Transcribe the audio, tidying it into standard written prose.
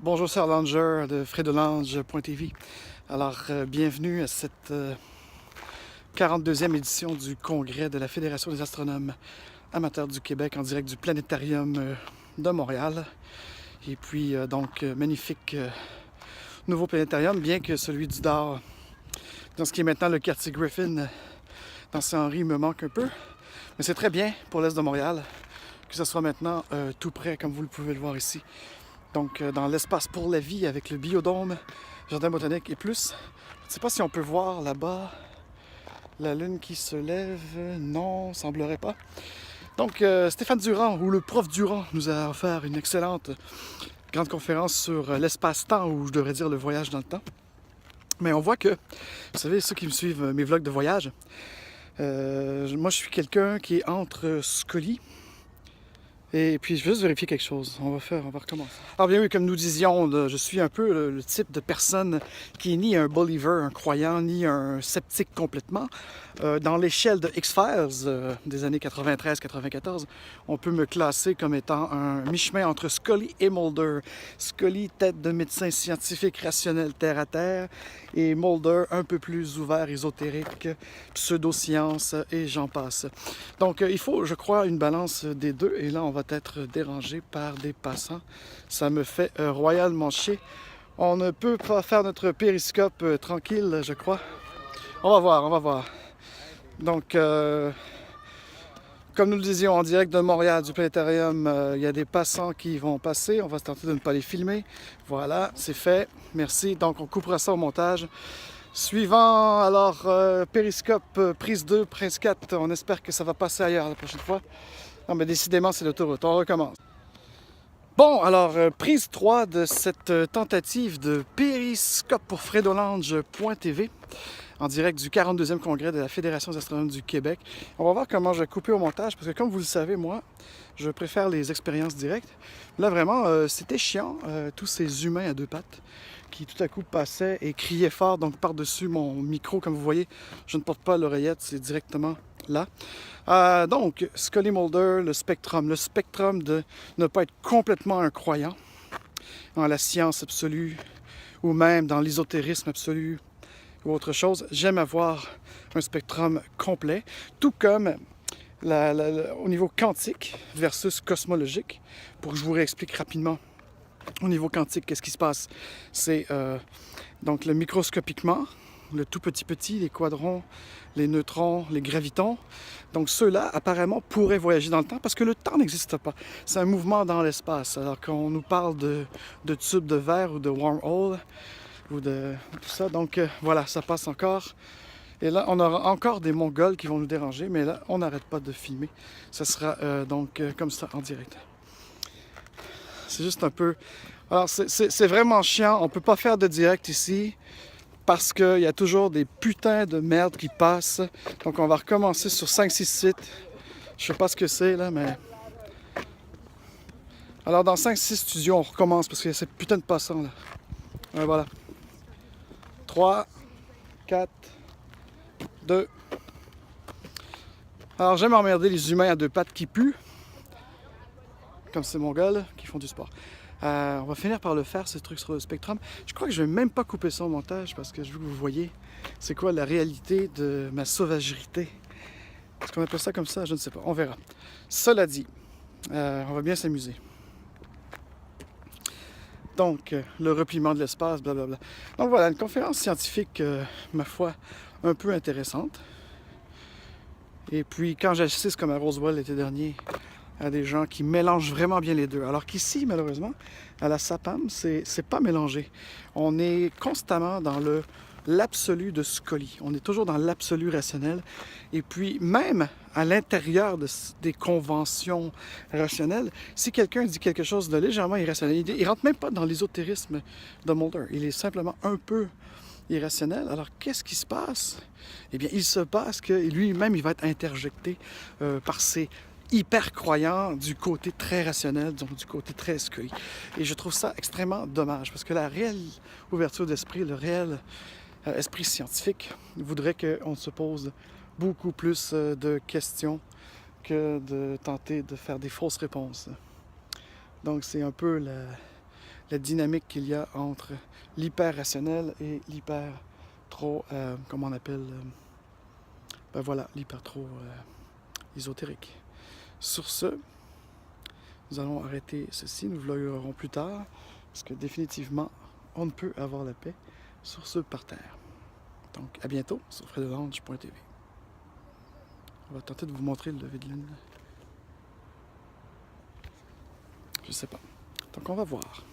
Bonjour, c'est Erlanger de fredolange.tv. Alors, bienvenue à cette 42e édition du congrès de la Fédération des astronomes amateurs du Québec en direct du planétarium de Montréal. Et puis, magnifique nouveau planétarium, bien que celui du Dard, dans ce qui est maintenant le quartier Griffin, dans Saint-Henri, me manque un peu. Mais c'est très bien pour l'Est de Montréal que ce soit maintenant tout près, comme vous le pouvez le voir ici. Donc, dans l'espace pour la vie avec le biodôme, jardin botanique et plus. Je ne sais pas si on peut voir là-bas la lune qui se lève. Non, semblerait pas. Donc, Stéphane Durand, ou le prof Durand, nous a offert une excellente grande conférence sur l'espace-temps, ou je devrais dire le voyage dans le temps. Mais on voit que, vous savez, ceux qui me suivent mes vlogs de voyage, moi je suis quelqu'un qui est entre Scully. Et puis, je vais juste vérifier quelque chose. On va recommencer. Alors bien oui, comme nous disions, je suis un peu le type de personne qui est ni un believer, un croyant, ni un sceptique complètement. Dans l'échelle de X-Files des années 93-94, on peut me classer comme étant un mi-chemin entre Scully et Mulder. Scully, tête de médecin scientifique rationnel terre à terre, et Mulder, un peu plus ouvert, ésotérique, pseudo-science, et j'en passe. Donc, il faut, je crois, une balance des deux, et là, on va être dérangé par des passants. Ça me fait royalement chier. On ne peut pas faire notre périscope tranquille, je crois. On va voir, on va voir. Donc, comme nous le disions, en direct de Montréal, du planétarium, il y a des passants qui vont passer. On va se tenter de ne pas les filmer. Voilà, c'est fait. Merci. Donc, on coupera ça au montage. Suivant, alors, périscope, prise 2, prise 4. On espère que ça va passer ailleurs la prochaine fois. Non, mais décidément, c'est l'autoroute. On recommence. Bon, alors, prise 3 de cette tentative de périscope pour fredolange.tv en direct du 42e congrès de la Fédération des astronomes du Québec. On va voir comment je vais couper au montage, parce que comme vous le savez, moi, je préfère les expériences directes. Là, vraiment, c'était chiant, tous ces humains à deux pattes qui tout à coup passaient et criaient fort, donc par-dessus mon micro, comme vous voyez, je ne porte pas l'oreillette, c'est directement là. Donc, Scully Mulder, le spectrum de ne pas être complètement un croyant en la science absolue ou même dans l'ésotérisme absolu ou autre chose. J'aime avoir un spectrum complet, tout comme au niveau quantique versus cosmologique. Pour que je vous réexplique rapidement, au niveau quantique, qu'est-ce qui se passe? C'est donc le microscopiquement, le tout petit, les quadrons, les neutrons, les gravitons. Donc ceux-là, apparemment, pourraient voyager dans le temps parce que le temps n'existe pas. C'est un mouvement dans l'espace. Alors qu'on nous parle de tubes de verre ou de wormhole ou de tout ça. Donc voilà, ça passe encore. Et là, on aura encore des Mongols qui vont nous déranger, mais là, on n'arrête pas de filmer. Ça sera comme ça, en direct. C'est juste un peu... Alors, c'est vraiment chiant. On peut pas faire de direct ici parce qu'il y a toujours des putains de merde qui passent. Donc, on va recommencer sur 5-6 sites. Je sais pas ce que c'est, là, mais... Alors, dans 5-6 studios, on recommence parce qu'il y a ces putains de passants, là. Ouais, voilà. 3, 4, 2... Alors, j'aime emmerder les humains à deux pattes qui puent, comme ces Mongols qui font du sport. On va finir par le faire, ce truc sur le spectrum. Je crois que je vais même pas couper ça au montage parce que je veux que vous voyez c'est quoi la réalité de ma sauvagerie. Est-ce qu'on appelle ça comme ça? Je ne sais pas. On verra. Cela dit, on va bien s'amuser. Donc, le repliement de l'espace, blablabla. Donc voilà, une conférence scientifique, ma foi, un peu intéressante. Et puis, quand j'assiste comme à Roswell l'été dernier, à des gens qui mélangent vraiment bien les deux. Alors qu'ici, malheureusement, à la SAPAM, c'est pas mélangé. On est constamment dans l'absolu de Scully. On est toujours dans l'absolu rationnel. Et puis, même à l'intérieur des conventions rationnelles, si quelqu'un dit quelque chose de légèrement irrationnel, il rentre même pas dans l'ésotérisme de Mulder. Il est simplement un peu irrationnel. Alors, qu'est-ce qui se passe? Eh bien, il se passe que lui-même, il va être interjecté par ses hyper croyants du côté très rationnel, donc du côté très Scully. Et je trouve ça extrêmement dommage, parce que la réelle ouverture d'esprit, le réel esprit scientifique voudrait qu'on se pose beaucoup plus de questions que de tenter de faire des fausses réponses. Donc, c'est un peu la dynamique qu'il y a entre l'hyper rationnel et l'hyper trop, comment on appelle, ben voilà, l'hyper trop ésotérique. Sur ce, nous allons arrêter ceci, nous vloggerons plus tard, parce que définitivement, on ne peut avoir la paix sur ce parterre. Donc, à bientôt sur freddelange.tv. On va tenter de vous montrer le lever de lune. Je sais pas. Donc, on va voir.